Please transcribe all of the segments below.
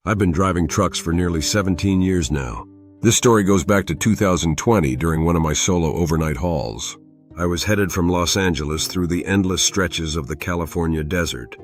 I've been driving trucks for nearly 17 years now. This story goes back to 2020 during one of my solo overnight hauls. I was headed from Los Angeles through the endless stretches of the California desert,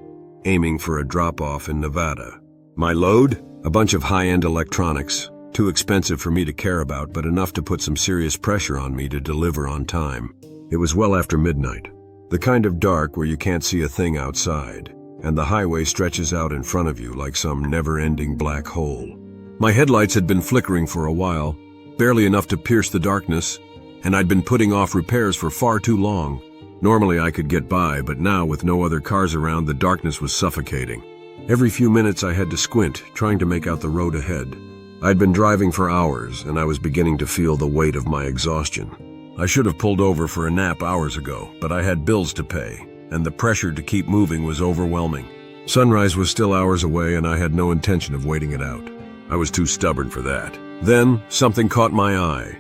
aiming for a drop-off in Nevada. My load? A bunch of high-end electronics, too expensive for me to care about, but enough to put some serious pressure on me to deliver on time. It was well after midnight, the kind of dark where you can't see a thing outside, and the highway stretches out in front of you like some never-ending black hole. My headlights had been flickering for a while, barely enough to pierce the darkness, and I'd been putting off repairs for far too long. Normally I could get by, but now with no other cars around, the darkness was suffocating. Every few minutes I had to squint, trying to make out the road ahead. I'd been driving for hours, and I was beginning to feel the weight of my exhaustion. I should have pulled over for a nap hours ago, but I had bills to pay, and the pressure to keep moving was overwhelming. Sunrise was still hours away, and I had no intention of waiting it out. I was too stubborn for that. Then, something caught my eye.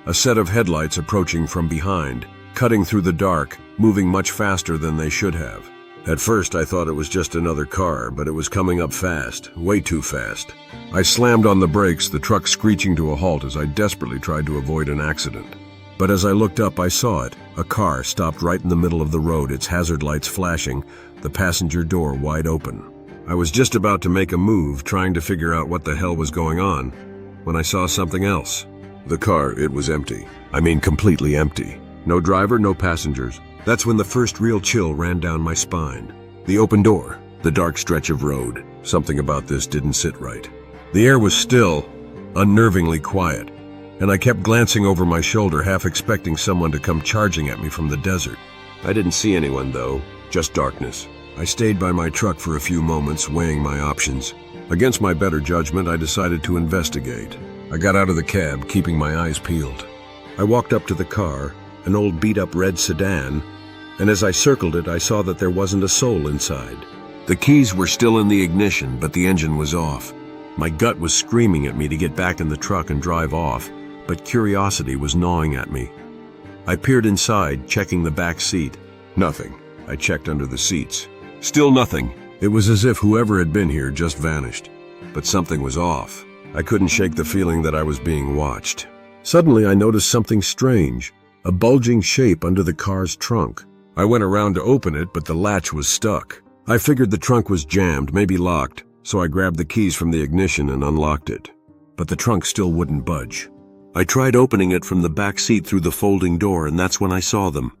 A set of headlights approaching from behind, cutting through the dark, moving much faster than they should have. At first, I thought it was just another car, but it was coming up fast, way too fast. I slammed on the brakes, the truck screeching to a halt as I desperately tried to avoid an accident. But as I looked up, I saw it. A car stopped right in the middle of the road, its hazard lights flashing, the passenger door wide open. I was just about to make a move, trying to figure out what the hell was going on, when I saw something else. The car, it was empty. I mean, completely empty. No driver, no passengers. That's when the first real chill ran down my spine. The open door, the dark stretch of road. Something about this didn't sit right. The air was still, unnervingly quiet, and I kept glancing over my shoulder, half expecting someone to come charging at me from the desert. I didn't see anyone, though, just darkness. I stayed by my truck for a few moments, weighing my options. Against my better judgment, I decided to investigate. I got out of the cab, keeping my eyes peeled. I walked up to the car, an old beat-up red sedan, and as I circled it, I saw that there wasn't a soul inside. The keys were still in the ignition, but the engine was off. My gut was screaming at me to get back in the truck and drive off, but curiosity was gnawing at me. I peered inside, checking the back seat. Nothing. I checked under the seats. Still nothing. It was as if whoever had been here just vanished. But something was off. I couldn't shake the feeling that I was being watched. Suddenly, I noticed something strange, a bulging shape under the car's trunk. I went around to open it, but the latch was stuck. I figured the trunk was jammed, maybe locked, so I grabbed the keys from the ignition and unlocked it. But the trunk still wouldn't budge. I tried opening it from the back seat through the folding door, and that's when I saw them.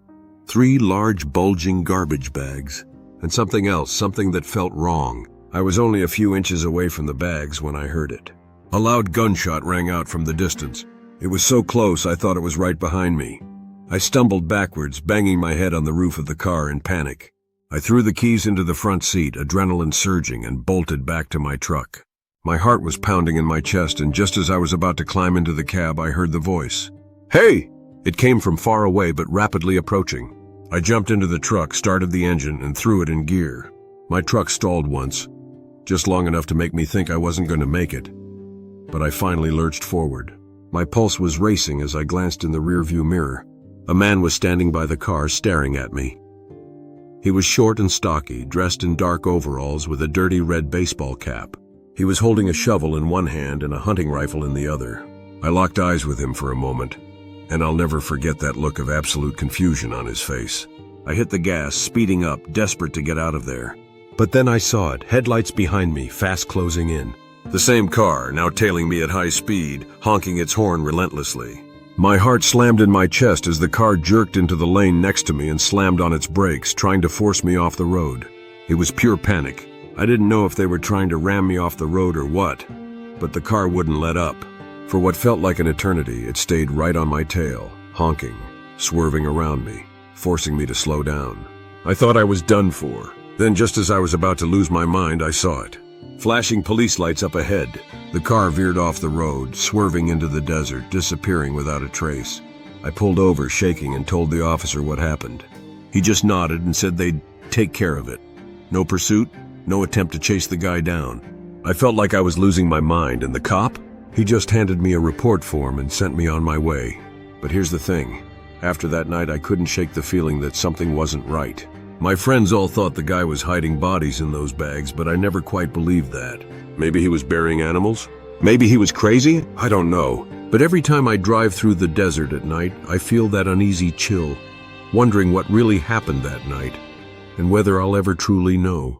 3 large, bulging garbage bags. And something else, something that felt wrong. I was only a few inches away from the bags when I heard it. A loud gunshot rang out from the distance. It was so close I thought it was right behind me. I stumbled backwards, banging my head on the roof of the car in panic. I threw the keys into the front seat, adrenaline surging, and bolted back to my truck. My heart was pounding in my chest, and just as I was about to climb into the cab, I heard the voice. "Hey!" It came from far away, but rapidly approaching. I jumped into the truck, started the engine, and threw it in gear. My truck stalled once, just long enough to make me think I wasn't going to make it. But I finally lurched forward. My pulse was racing as I glanced in the rearview mirror. A man was standing by the car, staring at me. He was short and stocky, dressed in dark overalls with a dirty red baseball cap. He was holding a shovel in one hand and a hunting rifle in the other. I locked eyes with him for a moment, and I'll never forget that look of absolute confusion on his face. I hit the gas, speeding up, desperate to get out of there. But then I saw it, headlights behind me, fast closing in. The same car, now tailing me at high speed, honking its horn relentlessly. My heart slammed in my chest as the car jerked into the lane next to me and slammed on its brakes, trying to force me off the road. It was pure panic. I didn't know if they were trying to ram me off the road or what, but the car wouldn't let up. For what felt like an eternity, it stayed right on my tail, honking, swerving around me, forcing me to slow down. I thought I was done for. Then just as I was about to lose my mind, I saw it. Flashing police lights up ahead. The car veered off the road, swerving into the desert, disappearing without a trace. I pulled over, shaking, and told the officer what happened. He just nodded and said they'd take care of it. No pursuit, no attempt to chase the guy down. I felt like I was losing my mind, and the cop? He just handed me a report form and sent me on my way. But here's the thing. After that night, I couldn't shake the feeling that something wasn't right. My friends all thought the guy was hiding bodies in those bags, but I never quite believed that. Maybe he was burying animals? Maybe he was crazy? I don't know. But every time I drive through the desert at night, I feel that uneasy chill, wondering what really happened that night, and whether I'll ever truly know.